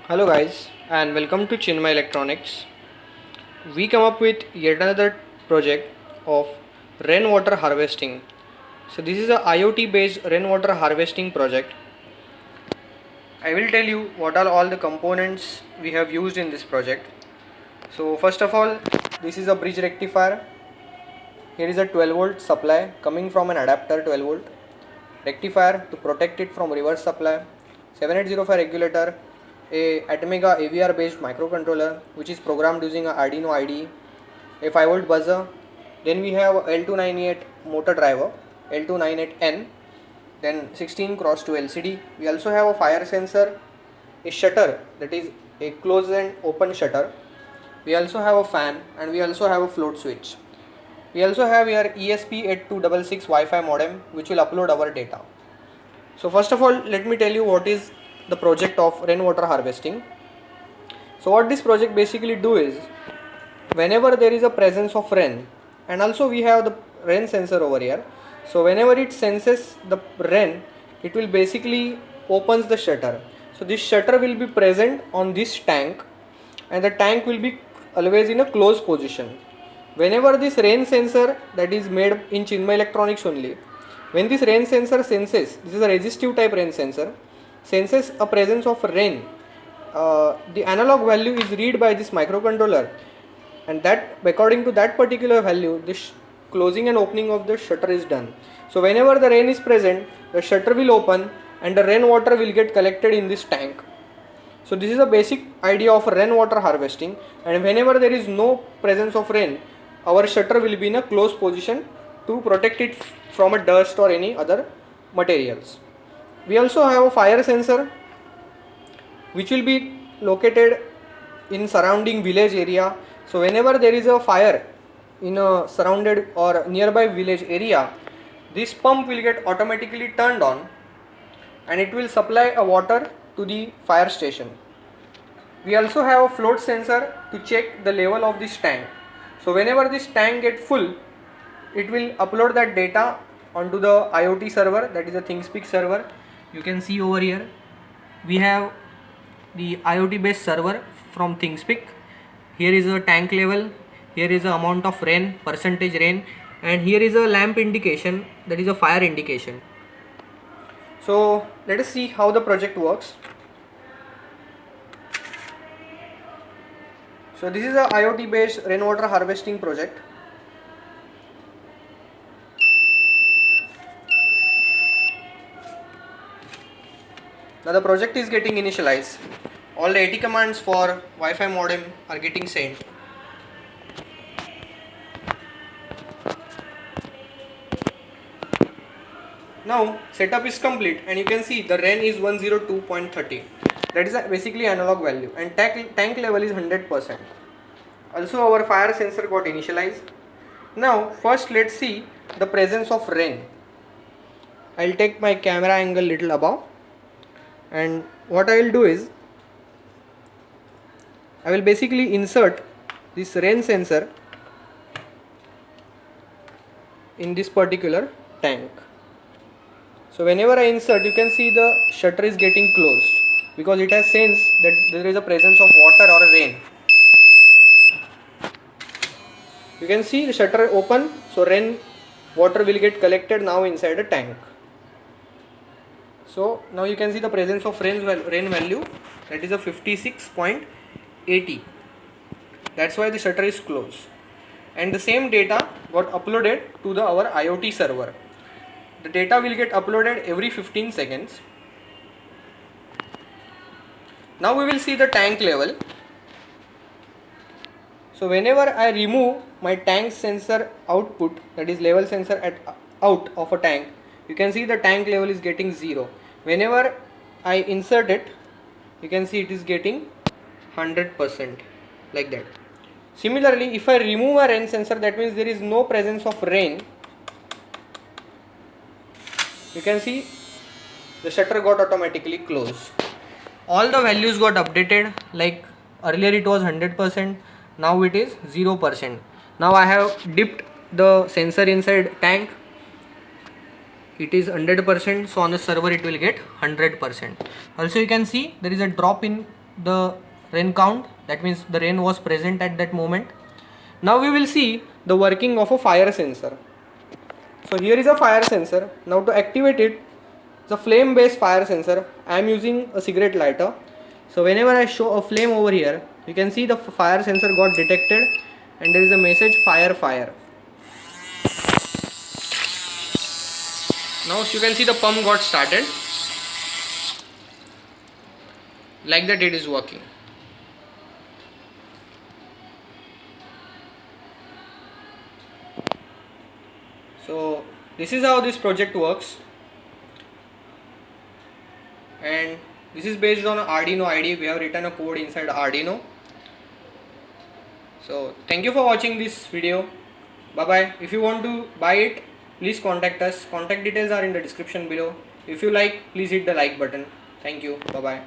Hello guys and welcome to Chinmay Electronics. We come up with yet another project of rainwater harvesting. So this is a IoT based rainwater harvesting project. I will tell you what are all the components we have used in this project. So first of all, this is a bridge rectifier. Here is a 12 volt supply coming from an adapter 12 volt rectifier to protect it from reverse supply, 7805 regulator, a Atmega AVR based microcontroller which is programmed using a Arduino IDE, a 5 volt buzzer, then we have L298 motor driver, L298N, then 16 cross 2 LCD. We also have a fire sensor, a shutter, that is a close and open shutter. We also have a fan and we also have a float switch. We also have here ESP8266 Wi-Fi modem which will upload our data. So first of all, let me tell you what is the project of rainwater harvesting. So what this project basically do is, whenever there is a presence of rain, and also we have the rain sensor over here. So whenever it senses the rain, it will basically opens the shutter. So this shutter will be present on this tank and the tank will be always in a closed position. Whenever this rain sensor that is made in Chinmay Electronics only, when this rain sensor senses, this is a resistive type rain sensor, senses a presence of rain, the analog value is read by this microcontroller, and that according to that particular value, this closing and opening of the shutter is done. So whenever the rain is present, the shutter will open and the rainwater will get collected in this tank. So this is a basic idea of rainwater harvesting, and whenever there is no presence of rain, our shutter will be in a closed position to protect it from a dust or any other materials. We also have a fire sensor which will be located in surrounding village area. So whenever there is a fire in a surrounded or nearby village area, this pump will get automatically turned on and it will supply a water to the fire station. We also have a float sensor to check the level of this tank. So whenever this tank gets full, it will upload that data onto the IoT server, that is a ThingSpeak server. You can see over here we have the IoT based server from ThingSpeak. Here is a tank level, here is the amount of rain, percentage rain, and here is a lamp indication, that is a fire indication. So let us see how the project works. So this is a IoT based rainwater harvesting project. Now the project is getting initialized. All the 80 commands for Wi-Fi modem are getting sent. Now setup is complete and you can see the rain is 102.30. That is basically analog value, and tank level is 100%. Also our fire sensor got initialized. Now first let's see the presence of rain. I'll take my camera angle little above, and what I will do is I will basically insert this rain sensor in this particular tank. So whenever I insert, you can see the shutter is getting closed because it has sensed that there is a presence of water or a rain. You can see the shutter open, so rain water will get collected now inside a tank. So now you can see the presence of rain value, that is a 56.80. That's why the shutter is closed, and the same data got uploaded to our IoT server. The data will get uploaded every 15 seconds. Now we will see the tank level. So whenever I remove my tank sensor output, that is level sensor at out of a tank, you can see the tank level is getting 0. Whenever I insert it, you can see it is getting 100%, like that. Similarly, if I remove a rain sensor, that means there is no presence of rain. You can see the shutter got automatically closed. All the values got updated, like earlier it was 100%, now it is 0%. Now I have dipped the sensor inside tank, it is 100%, so on the server it will get 100%. Also you can see there is a drop in the rain count, that means the rain was present at that moment. Now we will see the working of a fire sensor. So here is a fire sensor. Now to activate it, the flame based fire sensor, I am using a cigarette lighter. So whenever I show a flame over here, you can see the fire sensor got detected and there is a message fire fire. Now you can see the pump got started. Like that it is working. So this is how this project works, and this is based on Arduino IDE. We have written a code inside Arduino. So thank you for watching this video. Bye bye. If you want to buy it, please contact us. Contact details are in the description below. If you like, please hit the like button. Thank you. Bye bye.